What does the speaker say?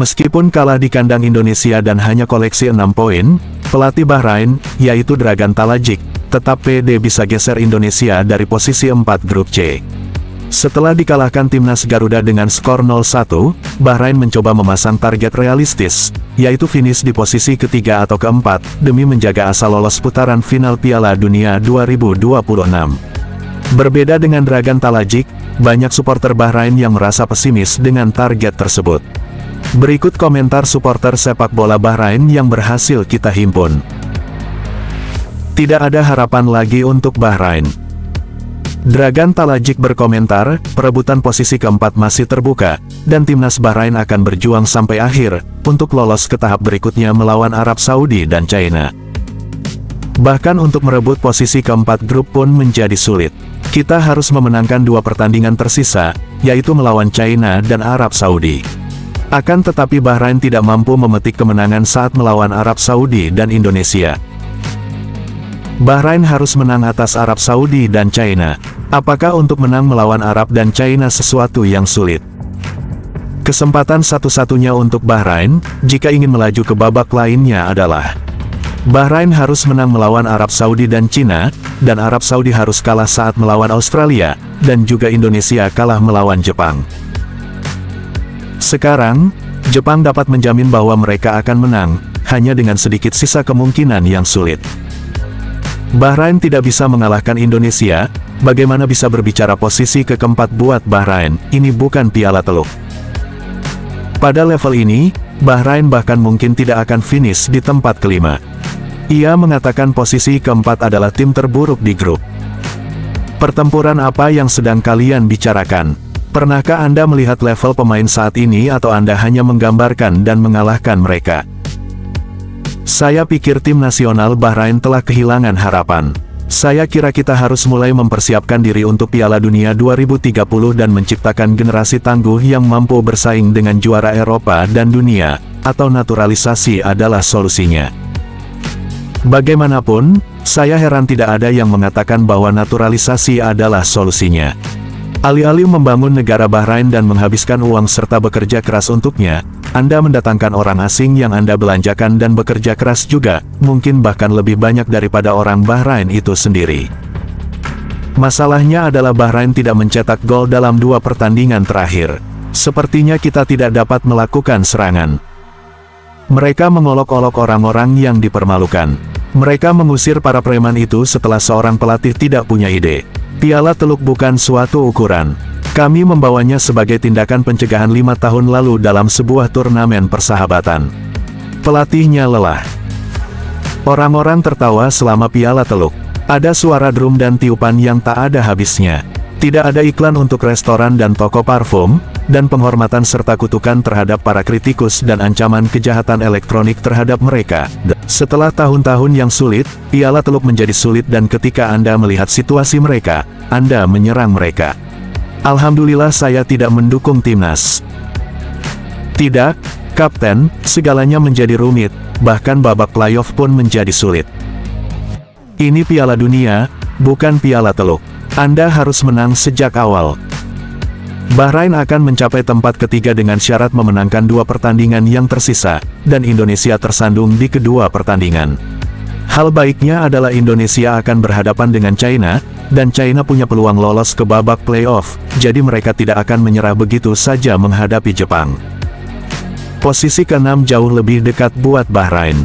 Meskipun kalah di kandang Indonesia dan hanya koleksi 6 poin, pelatih Bahrain, yaitu Dragan Talajic, tetap pede bisa geser Indonesia dari posisi 4 grup C. Setelah dikalahkan timnas Garuda dengan skor 0-1, Bahrain mencoba memasang target realistis, yaitu finish di posisi ketiga atau keempat, demi menjaga asa lolos putaran final Piala Dunia 2026. Berbeda dengan Dragan Talajic, banyak supporter Bahrain yang merasa pesimis dengan target tersebut. Berikut komentar supporter sepak bola Bahrain yang berhasil kita himpun. Tidak ada harapan lagi untuk Bahrain. Dragan Talajic berkomentar, perebutan posisi keempat masih terbuka, dan timnas Bahrain akan berjuang sampai akhir, untuk lolos ke tahap berikutnya melawan Arab Saudi dan China. Bahkan untuk merebut posisi keempat grup pun menjadi sulit. Kita harus memenangkan 2 pertandingan tersisa, yaitu melawan China dan Arab Saudi. Akan tetapi Bahrain tidak mampu memetik kemenangan saat melawan Arab Saudi dan Indonesia. Bahrain harus menang atas Arab Saudi dan China. Apakah untuk menang melawan Arab dan China sesuatu yang sulit? Kesempatan satu-satunya untuk Bahrain, jika ingin melaju ke babak lainnya adalah Bahrain harus menang melawan Arab Saudi dan China, dan Arab Saudi harus kalah saat melawan Australia, dan juga Indonesia kalah melawan Jepang. Sekarang, Jepang dapat menjamin bahwa mereka akan menang, hanya dengan sedikit sisa kemungkinan yang sulit. Bahrain tidak bisa mengalahkan Indonesia, bagaimana bisa berbicara posisi keempat buat Bahrain, ini bukan piala teluk. Pada level ini, Bahrain bahkan mungkin tidak akan finish di tempat kelima. Ia mengatakan posisi keempat adalah tim terburuk di grup. Pertempuran apa yang sedang kalian bicarakan? Pernahkah Anda melihat level pemain saat ini atau Anda hanya menggambarkan dan mengalahkan mereka? Saya pikir tim nasional Bahrain telah kehilangan harapan. Saya kira kita harus mulai mempersiapkan diri untuk Piala Dunia 2030 dan menciptakan generasi tangguh yang mampu bersaing dengan juara Eropa dan dunia, atau naturalisasi adalah solusinya. Bagaimanapun, saya heran tidak ada yang mengatakan bahwa naturalisasi adalah solusinya. Alih-alih membangun negara Bahrain dan menghabiskan uang serta bekerja keras untuknya, Anda mendatangkan orang asing yang Anda belanjakan dan bekerja keras juga, mungkin bahkan lebih banyak daripada orang Bahrain itu sendiri. Masalahnya adalah Bahrain tidak mencetak gol dalam 2 pertandingan terakhir. Sepertinya kita tidak dapat melakukan serangan. Mereka mengolok-olok orang-orang yang dipermalukan. Mereka mengusir para preman itu setelah seorang pelatih tidak punya ide. Piala teluk bukan suatu ukuran. Kami membawanya sebagai tindakan pencegahan 5 tahun lalu dalam sebuah turnamen persahabatan. Pelatihnya lelah. Orang-orang tertawa selama piala teluk. Ada suara drum dan tiupan yang tak ada habisnya. Tidak ada iklan untuk restoran dan toko parfum, dan penghormatan serta kutukan terhadap para kritikus dan ancaman kejahatan elektronik terhadap mereka. Setelah tahun-tahun yang sulit, piala teluk menjadi sulit dan ketika Anda melihat situasi mereka, Anda menyerang mereka. Alhamdulillah saya tidak mendukung timnas. Tidak, Kapten, segalanya menjadi rumit, bahkan babak playoff pun menjadi sulit. Ini Piala Dunia, bukan Piala Teluk. Anda harus menang sejak awal. Bahrain akan mencapai tempat ketiga dengan syarat memenangkan 2 pertandingan yang tersisa, dan Indonesia tersandung di kedua pertandingan. Hal baiknya adalah Indonesia akan berhadapan dengan China, dan China punya peluang lolos ke babak playoff, jadi mereka tidak akan menyerah begitu saja menghadapi Jepang. Posisi ke-6 jauh lebih dekat buat Bahrain.